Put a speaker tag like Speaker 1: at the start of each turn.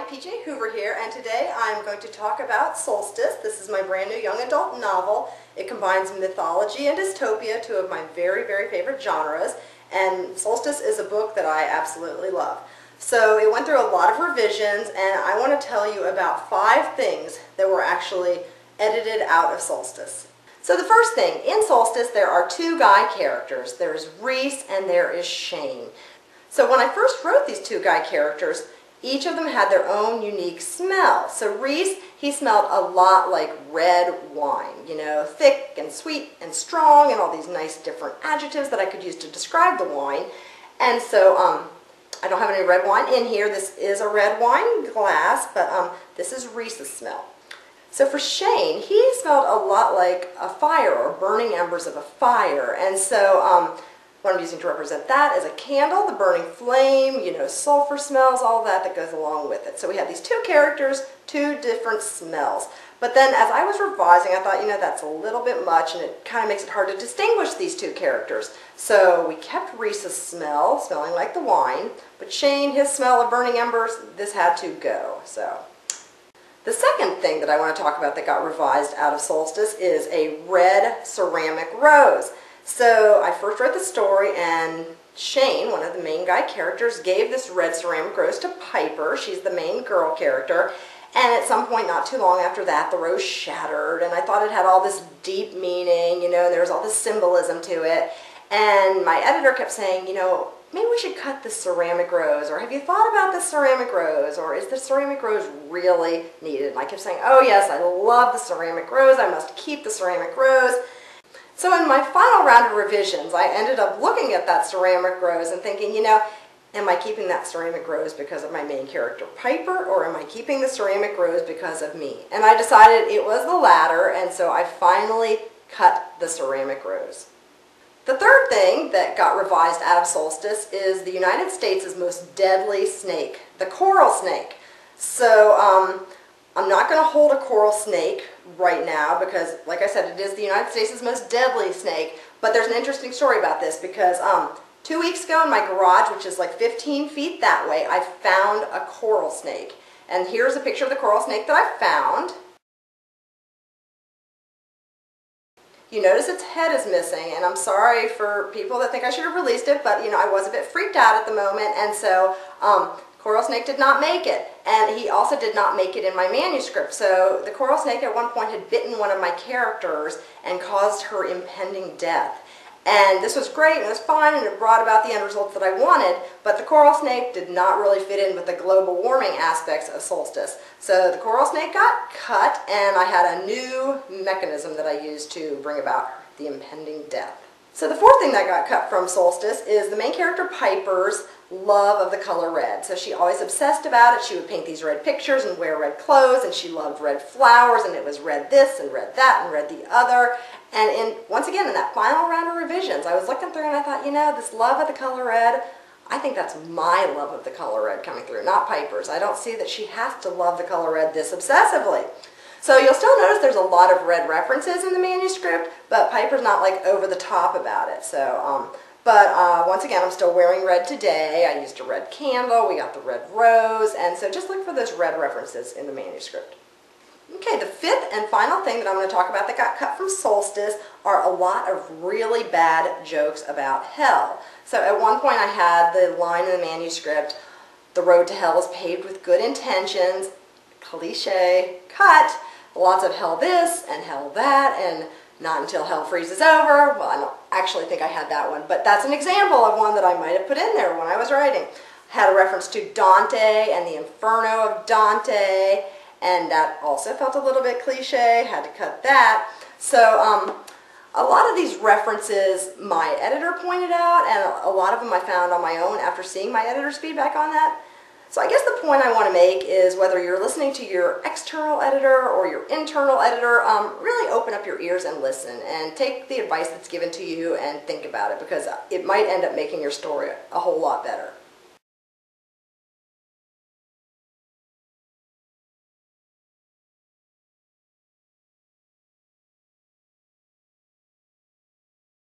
Speaker 1: PJ Hoover here, and today I'm going to talk about Solstice. This is my brand new young adult novel. It combines mythology and dystopia, two of my very, very favorite genres, and Solstice is a book that I absolutely love. So it went through a lot of revisions, and I want to tell you about 5 things that were actually edited out of Solstice. So the first thing, in Solstice there are 2 guy characters. There's Reese and there is Shane. So when I first wrote these 2 guy characters, each of them had their own unique smell. So Reese, he smelled a lot like red wine, you know, thick and sweet and strong and all these nice different adjectives that I could use to describe the wine. And so I don't have any red wine in here. This is a red wine glass, but this is Reese's smell. So for Shane, he smelled a lot like a fire or burning embers of a fire. And so what I'm using to represent that is a candle, the burning flame, you know, sulfur smells, all that goes along with it. So we have these 2 characters, 2 different smells. But then as I was revising, I thought, you know, that's a little bit much and it kind of makes it hard to distinguish these 2 characters. So we kept Reese's smell, smelling like the wine, but Shane, his smell of burning embers, this had to go. So the second thing that I want to talk about that got revised out of Solstice is a red ceramic rose. So I first wrote the story, and Shane, one of the main guy characters, gave this red ceramic rose to Piper. She's the main girl character. And at some point, not too long after that, the rose shattered, and I thought it had all this deep meaning, you know, there was all this symbolism to it. And my editor kept saying, you know, maybe we should cut this ceramic rose, or have you thought about this ceramic rose, or is the ceramic rose really needed? And I kept saying, oh yes, I love the ceramic rose, I must keep the ceramic rose. So in my final round of revisions, I ended up looking at that ceramic rose and thinking, you know, am I keeping that ceramic rose because of my main character Piper, or am I keeping the ceramic rose because of me? And I decided it was the latter, and so I finally cut the ceramic rose. The third thing that got revised out of Solstice is the United States' most deadly snake, the coral snake. So I'm not going to hold a coral snake right now because, like I said, it is the United States' most deadly snake. But there's an interesting story about this because 2 weeks ago in my garage, which is like 15 feet that way, I found a coral snake. And here's a picture of the coral snake that I found. You notice its head is missing, and I'm sorry for people that think I should have released it, but you know, I was a bit freaked out at the moment, and so coral snake did not make it. And he also did not make it in my manuscript. So the coral snake at one point had bitten one of my characters and caused her impending death. And this was great, and it was fine, and it brought about the end results that I wanted, but the coral snake did not really fit in with the global warming aspects of Solstice. So the coral snake got cut, and I had a new mechanism that I used to bring about the impending death. So the fourth thing that got cut from Solstice is the main character Piper's love of the color red. So she always obsessed about it. She would paint these red pictures and wear red clothes, and she loved red flowers, and it was red this and red that and red the other. And once again, in that final round of revisions, I was looking through and I thought, you know, this love of the color red, I think that's my love of the color red coming through, not Piper's. I don't see that she has to love the color red this obsessively. So you'll still notice there's a lot of red references in the manuscript, but Piper's not like over the top about it. So, once again, I'm still wearing red today. I used a red candle, we got the red rose, and so just look for those red references in the manuscript. Okay, the fifth and final thing that I'm going to talk about that got cut from Solstice are a lot of really bad jokes about hell. So at one point I had the line in the manuscript, "The road to hell is paved with good intentions," cliche, cut, lots of hell this and hell that, and not until hell freezes over. Well, I don't actually think I had that one, but that's an example of one that I might have put in there when I was writing. Had a reference to Dante and the Inferno of Dante, and that also felt a little bit cliche, had to cut that. So a lot of these references my editor pointed out, and a lot of them I found on my own after seeing my editor's feedback on that. So I guess the point I want to make is whether you're listening to your external editor or your internal editor, really open up your ears and listen and take the advice that's given to you and think about it, because it might end up making your story a whole lot better.